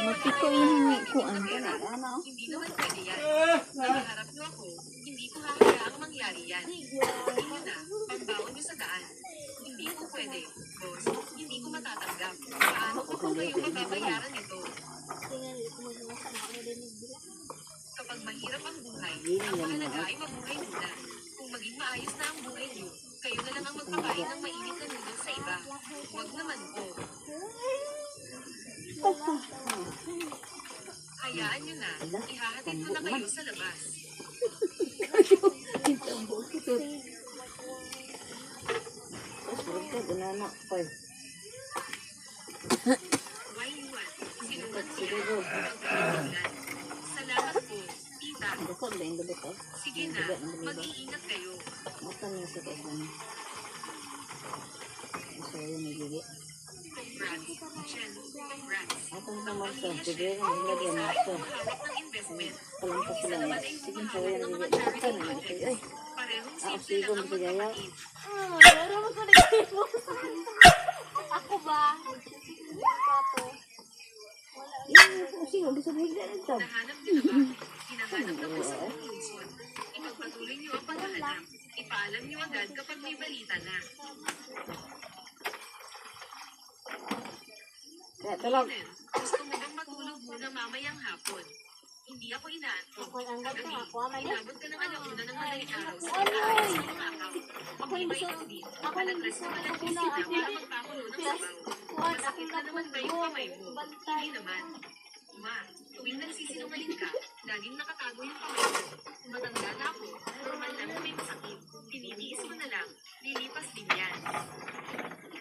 Matiko yung kuan. Hindi naman pwede yan. Nakaharap niyo ako, hindi ko hahayaang mangyari yan. Hindi nyo na, pambaon niyo sa daan. Hindi ko pwede, boss. Hindi ko matatanggap. Paano ko kung kayo mababayaran ito? Kapag mahirap ang buhay, ang mahalaga ay mabuhay muna. Kung maging maayos na ang buhay niyo, kayo na lang ang magpakain ng mainit na noodles sa iba. Huwag naman po. Hayaan nyo na, ihahatid ko na kayo sa labas. Waiwan, sinulat siya. Salamat po, tita. Sige na, mag-iingat kayo. Congrats, Jen, congrats. Hawak ng investment. Isa naman ay humahawak ng mga charity projects. Parehong simple lang ang magkapatid. Ako ba? Pato. Nahanap niyo na ba? Hinahanap na po sa buong lungsod. Ipagpatuloy niyo ang paghahanap. Ipaalam niyo agad kapag may balita na. Inen, gusto mo bang matulog muna mamayang hapon? Hindi ako inaantok. Kagabi, inabot ka ng alauna ng madaling araw sa pag-aayos ng mga account. Hindi ba ikaw din? Alatras ka man ang isip na para magpakulo ng sabaw. Masakit na naman ba yung kamay mo? Hindi naman. Ma, tuwing nagsisinungaling ka, laging nakatago yung kamay mo. Matanda na ako, normal lang na may masakit. Tinitiis mo na lang, lilipas din yan.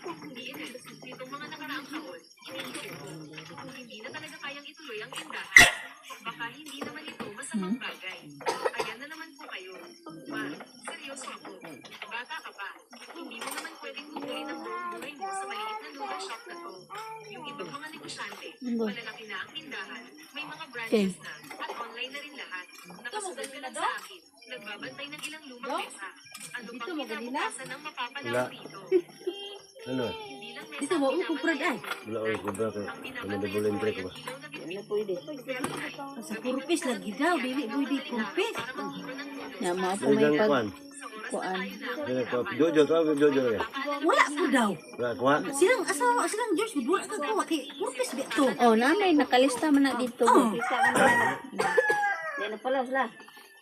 Hindi rin, nitong mga nakaraang taon, iniisip ko, kung hindi na talaga kayang ituloy ang tindahan, baka hindi naman ito masamang bagay. Ayan na naman po kayo. Ma, seryoso ako. Bata ka pa. Hindi mo naman pwedeng tutuloy ng buong buhay mo sa maliit na noodle shop na to. Yung ibang mga negosyante, malalaki na ang tindahan, may mga branches na, at online na rin lahat. Nakasugal ka lang sa akin. Nagbabantay ng ilang lumang mesa. Ano pang kinabukasan ang mapapalaw rito? Ano? Dito mo, kuprad ay. Wala ko kubra ko. Ano na bulendre ko ba? Sa kurpis lagi daw, dili pwede kurpis. Na mga po Ano may lang kuan? kuan. Ano ko? Jojo to, Jojo ya. Wala po daw. Wala kuan. Silang asawa, silang George, wala ka ko, kay kurpis ba to? Oh, namay nakalista man na dito. Oh. Yan na pala sila.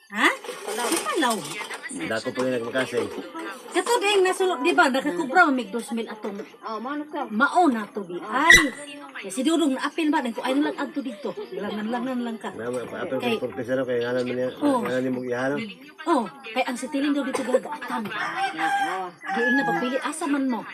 Ha? Palaw. Dako pa rin nagmakasay. Kato ding nasulot, di ba, nakakubra mig 2,000 atong Oh, mano ka? mao na to di ay. Kasi dudong na apil ba, ko ay lang adto dito. Langan lang ka. Nama pa ato ko profesor kay ngalan mo niya. Ngalan ni mo ihalo. Oh, kay ang sitiling daw dito gagatan. Oh. Di na pagpili asa man mo.